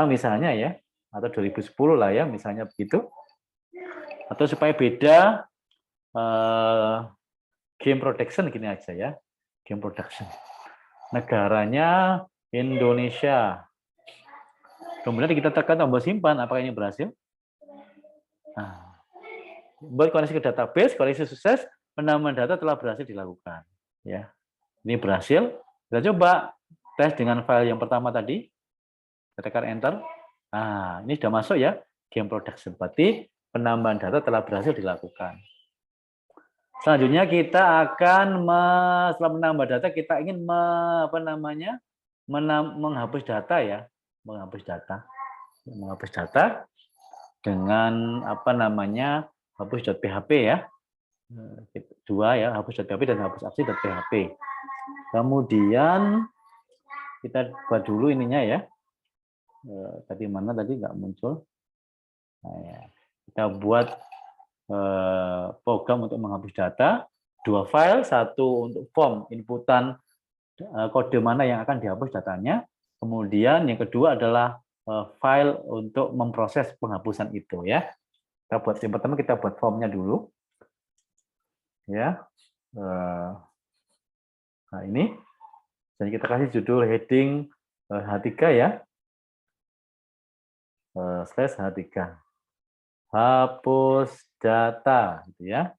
misalnya ya, atau 2010 lah ya misalnya begitu. Atau supaya beda game production gini aja ya. Game production. Negaranya Indonesia. Kemudian kita tekan tombol simpan, apakah ini berhasil? Nah, buat koneksi ke database, koneksi sukses, penambahan data telah berhasil dilakukan. Ya, ini berhasil. Kita coba tes dengan file yang pertama tadi. Kita tekan enter. Nah, ini sudah masuk ya, game production. Berarti penambahan data telah berhasil dilakukan. Selanjutnya kita akan setelah menambah data kita ingin menghapus data ya, menghapus data dengan apa namanya hapus.php ya, dua ya, hapus.php dan hapus aksi.php. Kemudian kita buat dulu ininya ya, tadi mana tadi nggak muncul. Nah, ya. Kita buat program untuk menghapus data, 2 file, satu untuk form inputan kode mana yang akan dihapus datanya, kemudian yang kedua adalah file untuk memproses penghapusan itu ya. Kita buat yang pertama kita buat formnya dulu ya. Nah ini, dan kita kasih judul heading H3 ya, slash H3. Hapus data gitu ya.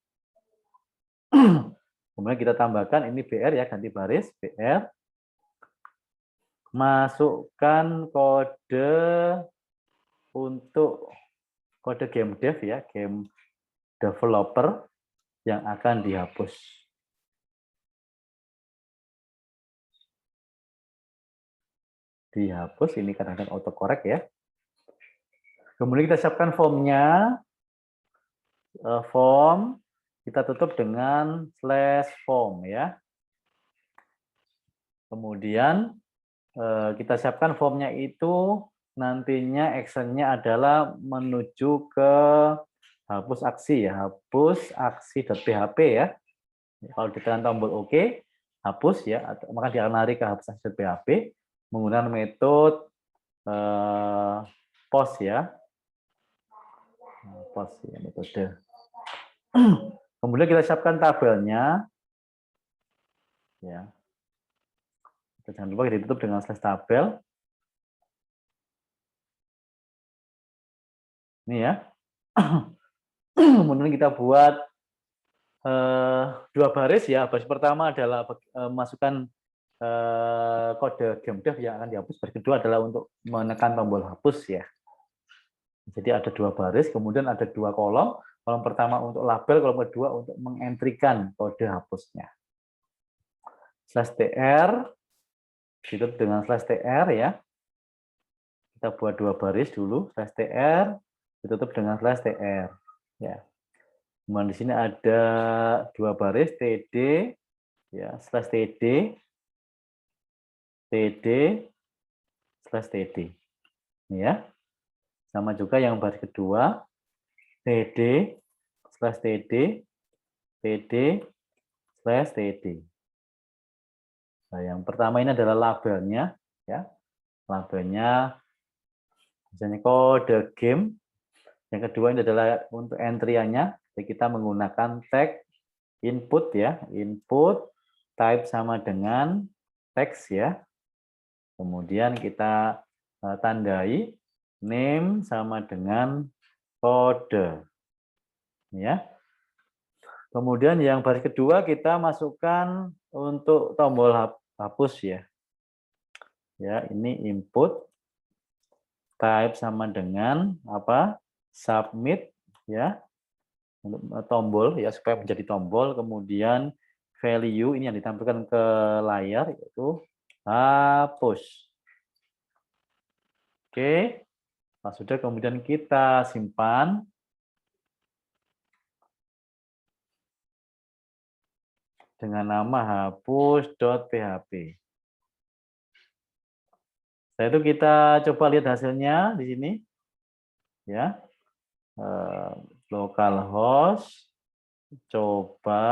Kemudian kita tambahkan ini BR ya, ganti baris BR. Masukkan kode untuk kode game dev ya, game developer yang akan dihapus. Dihapus ini kadang-kadang autocorrect ya. Kemudian kita siapkan formnya. Form kita tutup dengan /form ya. Kemudian kita siapkan formnya itu nantinya actionnya adalah menuju ke hapus aksi ya, hapus aksi.php ya. Kalau ditekan tombol OK, hapus ya, maka dia akan lari ke hapus aksi.php menggunakan metode post ya. Post ya, metode. Kemudian kita siapkan tabelnya. Ya. Jangan lupa ditutup dengan /tabel. Ini ya. Kemudian kita buat 2 baris ya. Baris pertama adalah masukkan kode game dev yang akan dihapus. Baris kedua adalah untuk menekan tombol hapus ya. Jadi ada 2 baris, kemudian ada 2 kolom. Kolom pertama untuk label, kolom kedua untuk mengentrikan kode hapusnya. /tr ditutup dengan /tr ya. Kita buat 2 baris dulu, /tr ditutup dengan /tr ya. Kemudian di sini ada 2 baris td ya, /td td td. Ini ya. Sama juga yang baris kedua, td/td, td/td. Nah, yang pertama ini adalah labelnya, ya. Labelnya misalnya kode game. Yang kedua ini adalah untuk entry-nya. Jadi kita menggunakan tag input ya, input type sama dengan teks ya. Kemudian kita tandai name sama dengan kode. Ya. Kemudian yang baris kedua kita masukkan untuk tombol hapus ya. Ya, ini input type sama dengan apa? Submit ya. Untuk tombol ya supaya menjadi tombol, kemudian value ini yang ditampilkan ke layar yaitu hapus. Oke. Nah, sudah kemudian kita simpan. Dengan nama hapus.php. Setelah itu kita coba lihat hasilnya di sini. Ya. Localhost coba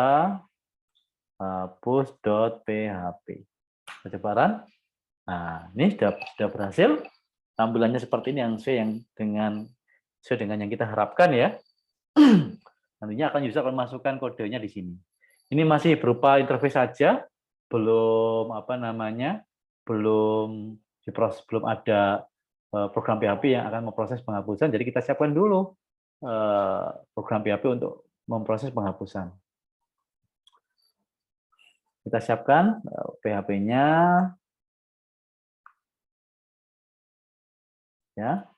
hapus.php. Percepatan. Nah, ini sudah berhasil. Tampilannya seperti ini yang sesuai dengan yang kita harapkan ya. Nantinya akan user akan masukkan kodenya di sini. Ini masih berupa interface saja, belum belum diproses, belum ada program PHP yang akan memproses penghapusan. Jadi kita siapkan dulu program PHP untuk memproses penghapusan. Kita siapkan PHP-nya, ya.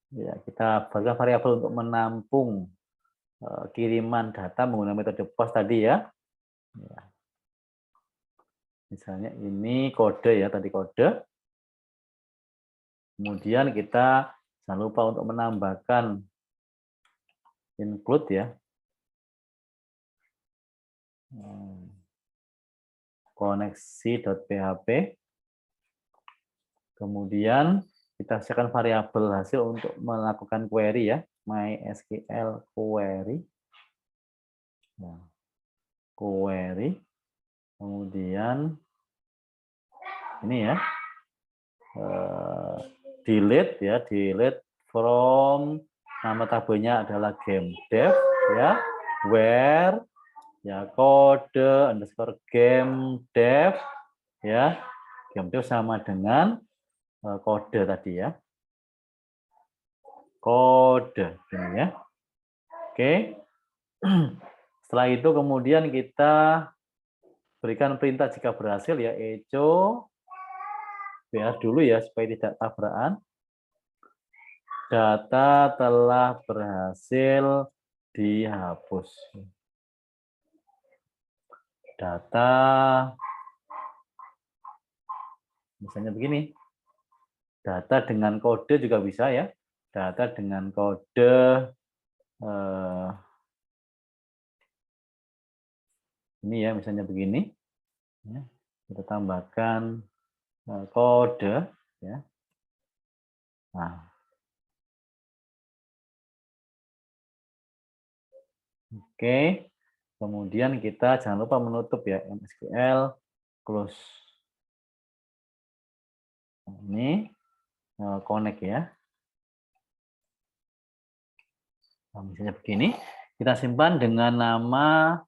Ya, kita berikan variabel untuk menampung kiriman data menggunakan metode post tadi ya. Ya. Misalnya ini kode ya, tadi kode. Kemudian kita jangan lupa untuk menambahkan include ya. Koneksi.php. Kemudian kita siapkan variabel hasil untuk melakukan query ya. MySQL query. Nah, query. Kemudian ini ya. Delete ya, delete from, nama tabelnya adalah game dev ya, where ya kode underscore game dev ya, game dev sama dengan kode tadi ya, kode ini ya. Oke. Setelah itu kemudian kita berikan perintah jika berhasil ya, echo biar dulu ya supaya tidak tabrakan. Data telah berhasil dihapus. Data misalnya begini. Data dengan kode juga bisa ya. Data dengan kode ini ya, misalnya begini. Ya, kita tambahkan kode ya. Nah. Oke. Kemudian kita jangan lupa menutup ya, MySQL close. Ini connect ya. Nah, misalnya begini, kita simpan dengan nama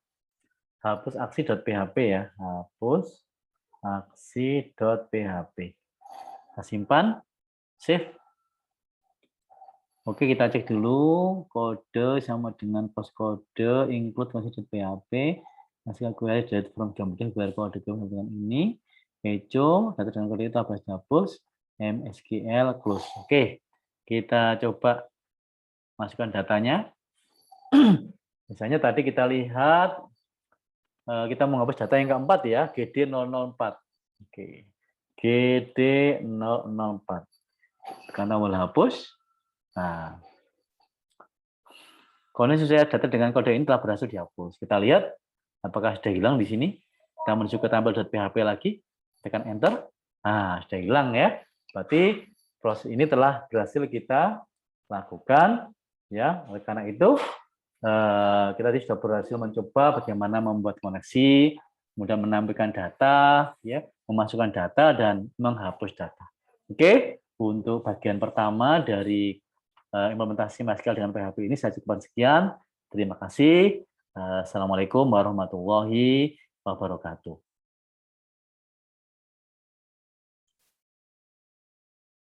hapus aksi.php ya, hapus aksi.php. Kita simpan, save. Oke, kita cek dulu kode sama dengan post kode include aksi.php. Hasil query dari from kemudian query kode dengan ini. Echo, data dengan kode itu apa hapus, MySQL close. Oke, kita coba masukkan datanya. Misalnya tadi kita lihat kita menghapus data yang keempat ya, GD004. Oke. GD004. Tekan tombol hapus. Nah, koneksi saya data dengan kode ini telah berhasil dihapus. Kita lihat apakah sudah hilang di sini. Kita menuju ke tampil.php lagi, tekan enter. Nah, sudah hilang ya. Berarti proses ini telah berhasil kita lakukan ya. Oleh karena itu kita tadi sudah berhasil mencoba bagaimana membuat koneksi, kemudian menampilkan data, ya, memasukkan data dan menghapus data. Oke, untuk bagian pertama dari implementasi MySQL dengan PHP ini saya cukupkan sekian. Terima kasih. Assalamualaikum warahmatullahi wabarakatuh.